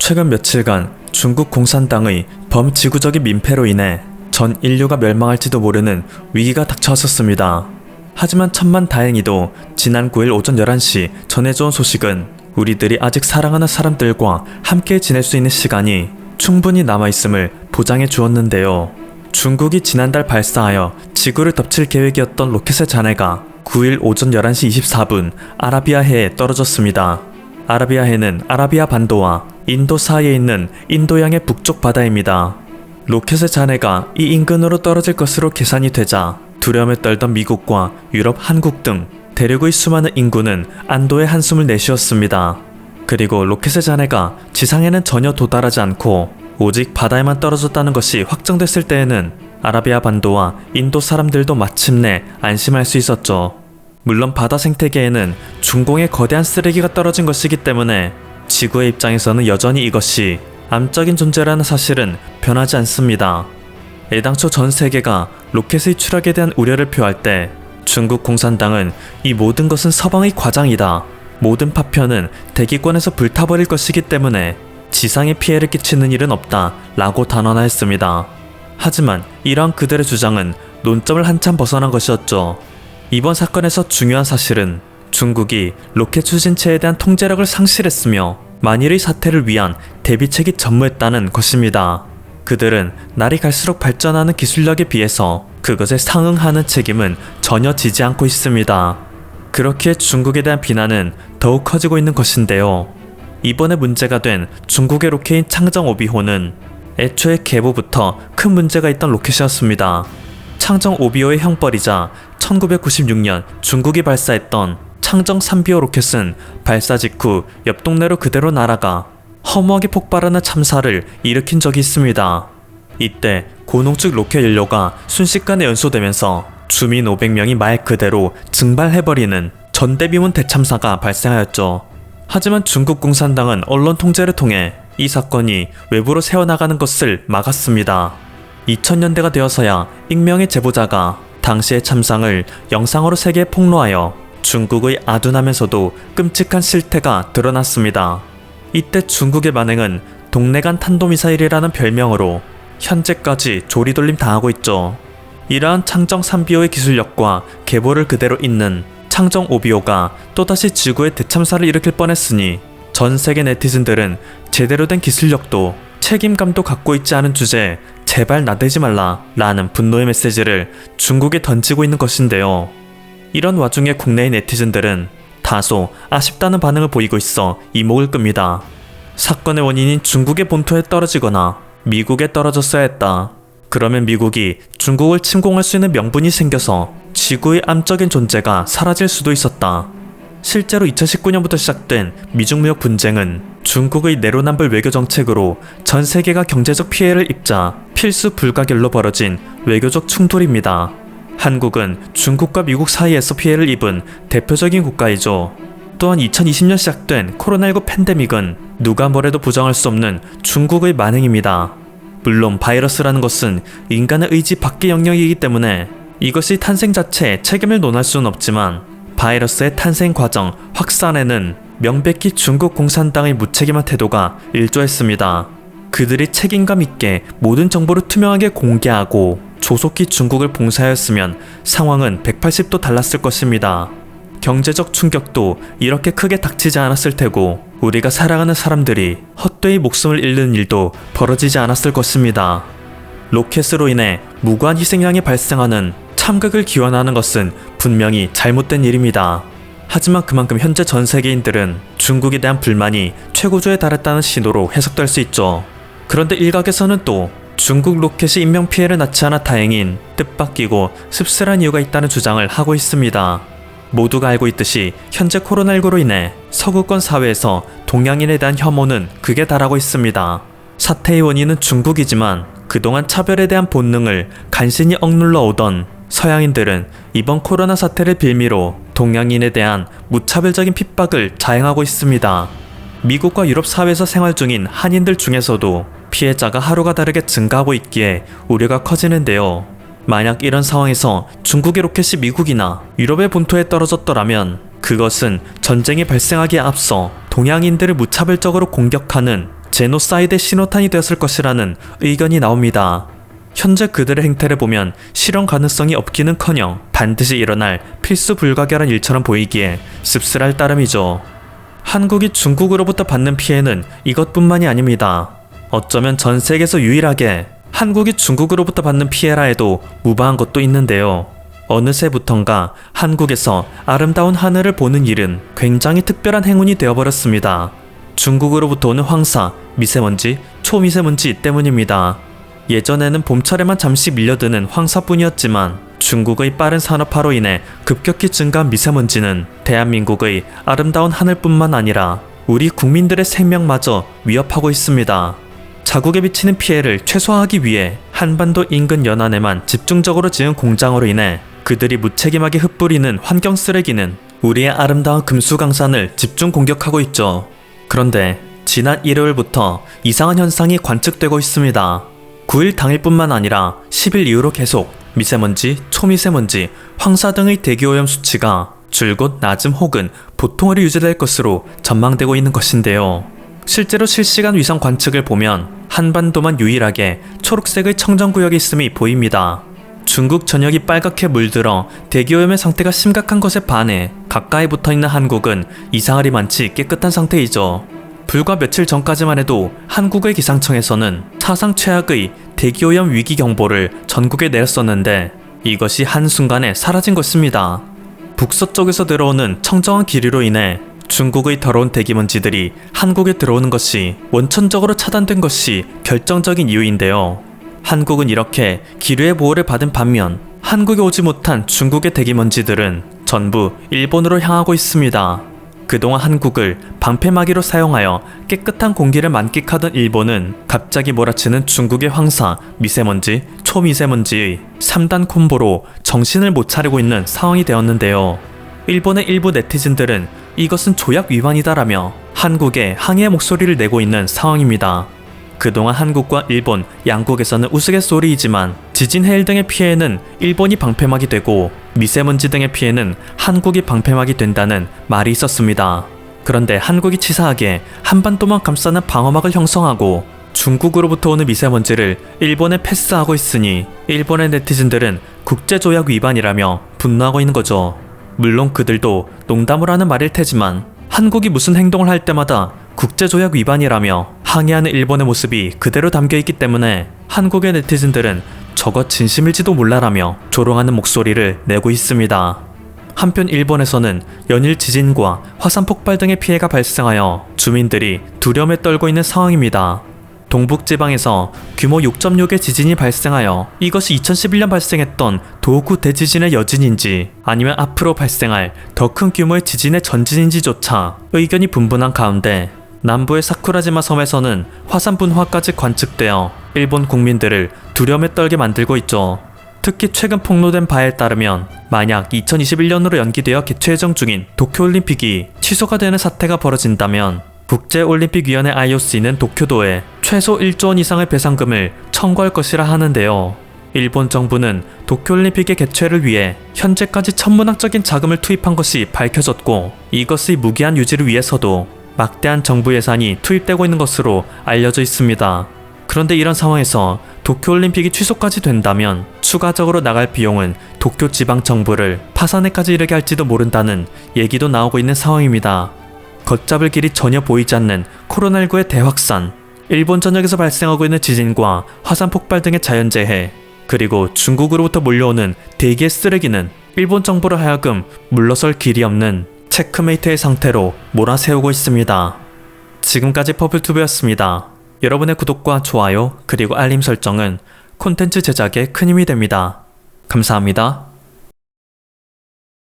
최근 며칠간 중국 공산당의 범지구적인 민폐로 인해 전 인류가 멸망할지도 모르는 위기가 닥쳐왔었습니다. 하지만 천만다행히도 지난 9일 오전 11시 전해져온 소식은 우리들이 아직 사랑하는 사람들과 함께 지낼 수 있는 시간이 충분히 남아있음을 보장해 주었는데요. 중국이 지난달 발사하여 지구를 덮칠 계획이었던 로켓의 잔해가 9일 오전 11시 24분 아라비아해에 떨어졌습니다. 아라비아해는 아라비아 반도와 인도 사이에 있는 인도양의 북쪽 바다입니다. 로켓의 잔해가 이 인근으로 떨어질 것으로 계산이 되자 두려움에 떨던 미국과 유럽, 한국 등 대륙의 수많은 인구는 안도의 한숨을 내쉬었습니다. 그리고 로켓의 잔해가 지상에는 전혀 도달하지 않고 오직 바다에만 떨어졌다는 것이 확정됐을 때에는 아라비아 반도와 인도 사람들도 마침내 안심할 수 있었죠. 물론 바다 생태계에는 중공의 거대한 쓰레기가 떨어진 것이기 때문에 지구의 입장에서는 여전히 이것이 암적인 존재라는 사실은 변하지 않습니다. 애당초 전 세계가 로켓의 추락에 대한 우려를 표할 때 중국 공산당은 이 모든 것은 서방의 과장이다. 모든 파편은 대기권에서 불타버릴 것이기 때문에 지상에 피해를 끼치는 일은 없다 라고 단언하였습니다. 하지만 이러한 그들의 주장은 논점을 한참 벗어난 것이었죠. 이번 사건에서 중요한 사실은 중국이 로켓 추진체에 대한 통제력을 상실했으며 만일의 사태를 위한 대비책이 전무했다는 것입니다. 그들은 날이 갈수록 발전하는 기술력에 비해서 그것에 상응하는 책임은 전혀 지지 않고 있습니다. 그렇기에 중국에 대한 비난은 더욱 커지고 있는 것인데요. 이번에 문제가 된 중국의 로켓인 창정 5비호는 애초에 계보부터 큰 문제가 있던 로켓이었습니다. 창정 5비호의 형벌이자 1996년 중국이 발사했던 창정 3비호 로켓은 발사 직후 옆 동네로 그대로 날아가 허무하게 폭발하는 참사를 일으킨 적이 있습니다. 이때 고농축 로켓 연료가 순식간에 연소되면서 주민 500명이 말 그대로 증발해버리는 전대비문 대참사가 발생하였죠. 하지만 중국 공산당은 언론 통제를 통해 이 사건이 외부로 새어나가는 것을 막았습니다. 2000년대가 되어서야 익명의 제보자가 당시의 참상을 영상으로 세계에 폭로하여 중국의 아둔하면서도 끔찍한 실태가 드러났습니다. 이때 중국의 만행은 동네간 탄도미사일이라는 별명으로 현재까지 조리돌림 당하고 있죠. 이러한 창정 3비호의 기술력과 계보를 그대로 잇는 창정 5비호가 또다시 지구에 대참사를 일으킬 뻔했으니 전 세계 네티즌들은 제대로 된 기술력도 책임감도 갖고 있지 않은 주제에 제발 나대지 말라 라는 분노의 메시지를 중국에 던지고 있는 것인데요. 이런 와중에 국내의 네티즌들은 다소 아쉽다는 반응을 보이고 있어 이목을 끕니다. 사건의 원인인 중국의 본토에 떨어지거나 미국에 떨어졌어야 했다. 그러면 미국이 중국을 침공할 수 있는 명분이 생겨서 지구의 암적인 존재가 사라질 수도 있었다. 실제로 2019년부터 시작된 미중 무역 분쟁은 중국의 내로남불 외교 정책으로 전 세계가 경제적 피해를 입자 필수 불가결로 벌어진 외교적 충돌입니다. 한국은 중국과 미국 사이에서 피해를 입은 대표적인 국가이죠. 또한 2020년 시작된 코로나19 팬데믹은 누가 뭐래도 부정할 수 없는 중국의 만행입니다. 물론 바이러스라는 것은 인간의 의지 밖의 영역이기 때문에 이것이 탄생 자체에 책임을 논할 수는 없지만 바이러스의 탄생 과정, 확산에는 명백히 중국 공산당의 무책임한 태도가 일조했습니다. 그들이 책임감 있게 모든 정보를 투명하게 공개하고 조속히 중국을 봉쇄하였으면 상황은 180도 달랐을 것입니다. 경제적 충격도 이렇게 크게 닥치지 않았을 테고 우리가 사랑하는 사람들이 헛되이 목숨을 잃는 일도 벌어지지 않았을 것입니다. 로켓으로 인해 무고한 희생양이 발생하는 참극을 기원하는 것은 분명히 잘못된 일입니다. 하지만 그만큼 현재 전 세계인들은 중국에 대한 불만이 최고조에 달했다는 신호로 해석될 수 있죠. 그런데 일각에서는 또 중국 로켓이 인명피해를 낳지 않아 다행인 뜻밖이고 씁쓸한 이유가 있다는 주장을 하고 있습니다. 모두가 알고 있듯이 현재 코로나19로 인해 서구권 사회에서 동양인에 대한 혐오는 극에 달하고 있습니다. 사태의 원인은 중국이지만 그동안 차별에 대한 본능을 간신히 억눌러 오던 서양인들은 이번 코로나 사태를 빌미로 동양인에 대한 무차별적인 핍박을 자행하고 있습니다. 미국과 유럽 사회에서 생활 중인 한인들 중에서도 피해자가 하루가 다르게 증가하고 있기에 우려가 커지는데요. 만약 이런 상황에서 중국의 로켓이 미국이나 유럽의 본토에 떨어졌더라면 그것은 전쟁이 발생하기에 앞서 동양인들을 무차별적으로 공격하는 제노사이드의 신호탄이 되었을 것이라는 의견이 나옵니다. 현재 그들의 행태를 보면 실현 가능성이 없기는커녕 반드시 일어날 필수 불가결한 일처럼 보이기에 씁쓸할 따름이죠. 한국이 중국으로부터 받는 피해는 이것뿐만이 아닙니다. 어쩌면 전 세계에서 유일하게 한국이 중국으로부터 받는 피해라 해도 무방한 것도 있는데요. 어느새부턴가 한국에서 아름다운 하늘을 보는 일은 굉장히 특별한 행운이 되어버렸습니다. 중국으로부터 오는 황사, 미세먼지, 초미세먼지 때문입니다. 예전에는 봄철에만 잠시 밀려드는 황사뿐이었지만 중국의 빠른 산업화로 인해 급격히 증가한 미세먼지는 대한민국의 아름다운 하늘뿐만 아니라 우리 국민들의 생명마저 위협하고 있습니다. 자국에 미치는 피해를 최소화하기 위해 한반도 인근 연안에만 집중적으로 지은 공장으로 인해 그들이 무책임하게 흩뿌리는 환경 쓰레기는 우리의 아름다운 금수강산을 집중 공격하고 있죠. 그런데 지난 일요일부터 이상한 현상이 관측되고 있습니다. 9일 당일뿐만 아니라 10일 이후로 계속 미세먼지, 초미세먼지, 황사 등의 대기오염 수치가 줄곧 낮음 혹은 보통으로 유지될 것으로 전망되고 있는 것인데요. 실제로 실시간 위성 관측을 보면 한반도만 유일하게 초록색의 청정구역이 있음이 보입니다. 중국 전역이 빨갛게 물들어 대기오염의 상태가 심각한 것에 반해 가까이 붙어있는 한국은 이상하리 많지 깨끗한 상태이죠. 불과 며칠 전까지만 해도 한국의 기상청에서는 사상 최악의 대기오염 위기 경보를 전국에 내렸었는데 이것이 한순간에 사라진 것입니다. 북서쪽에서 들어오는 청정한 기류로 인해 중국의 더러운 대기먼지들이 한국에 들어오는 것이 원천적으로 차단된 것이 결정적인 이유인데요. 한국은 이렇게 기류의 보호를 받은 반면 한국에 오지 못한 중국의 대기먼지들은 전부 일본으로 향하고 있습니다. 그동안 한국을 방패막이로 사용하여 깨끗한 공기를 만끽하던 일본은 갑자기 몰아치는 중국의 황사, 미세먼지, 초미세먼지의 3단 콤보로 정신을 못 차리고 있는 상황이 되었는데요. 일본의 일부 네티즌들은 이것은 조약 위반이다라며 한국에 항의의 목소리를 내고 있는 상황입니다. 그동안 한국과 일본 양국에서는 우스갯소리이지만 지진, 해일 등의 피해는 일본이 방패막이 되고 미세먼지 등의 피해는 한국이 방패막이 된다는 말이 있었습니다. 그런데 한국이 치사하게 한반도만 감싸는 방어막을 형성하고 중국으로부터 오는 미세먼지를 일본에 패스하고 있으니 일본의 네티즌들은 국제조약 위반이라며 분노하고 있는 거죠. 물론 그들도 농담을 하는 말일 테지만 한국이 무슨 행동을 할 때마다 국제조약 위반이라며 항의하는 일본의 모습이 그대로 담겨있기 때문에 한국의 네티즌들은 저것 진심일지도 몰라라며 조롱하는 목소리를 내고 있습니다. 한편 일본에서는 연일 지진과 화산 폭발 등의 피해가 발생하여 주민들이 두려움에 떨고 있는 상황입니다. 동북지방에서 규모 6.6의 지진이 발생하여 이것이 2011년 발생했던 도호쿠 대지진의 여진인지 아니면 앞으로 발생할 더 큰 규모의 지진의 전진인지조차 의견이 분분한 가운데 남부의 사쿠라지마 섬에서는 화산 분화까지 관측되어 일본 국민들을 두려움에 떨게 만들고 있죠. 특히 최근 폭로된 바에 따르면 만약 2021년으로 연기되어 개최 예정 중인 도쿄올림픽이 취소가 되는 사태가 벌어진다면 국제올림픽위원회 IOC는 도쿄도에 최소 1조 원 이상의 배상금을 청구할 것이라 하는데요. 일본 정부는 도쿄올림픽의 개최를 위해 현재까지 천문학적인 자금을 투입한 것이 밝혀졌고 이것의 무기한 유지를 위해서도 막대한 정부 예산이 투입되고 있는 것으로 알려져 있습니다. 그런데 이런 상황에서 도쿄올림픽이 취소까지 된다면 추가적으로 나갈 비용은 도쿄 지방정부를 파산에까지 이르게 할지도 모른다는 얘기도 나오고 있는 상황입니다. 걷잡을 길이 전혀 보이지 않는 코로나19의 대확산, 일본 전역에서 발생하고 있는 지진과 화산 폭발 등의 자연재해, 그리고 중국으로부터 몰려오는 대기의 쓰레기는 일본 정부로 하여금 물러설 길이 없는 체크메이트의 상태로 몰아세우고 있습니다. 지금까지 퍼플튜브였습니다. 여러분의 구독과 좋아요 그리고 알림 설정은 콘텐츠 제작에 큰 힘이 됩니다. 감사합니다.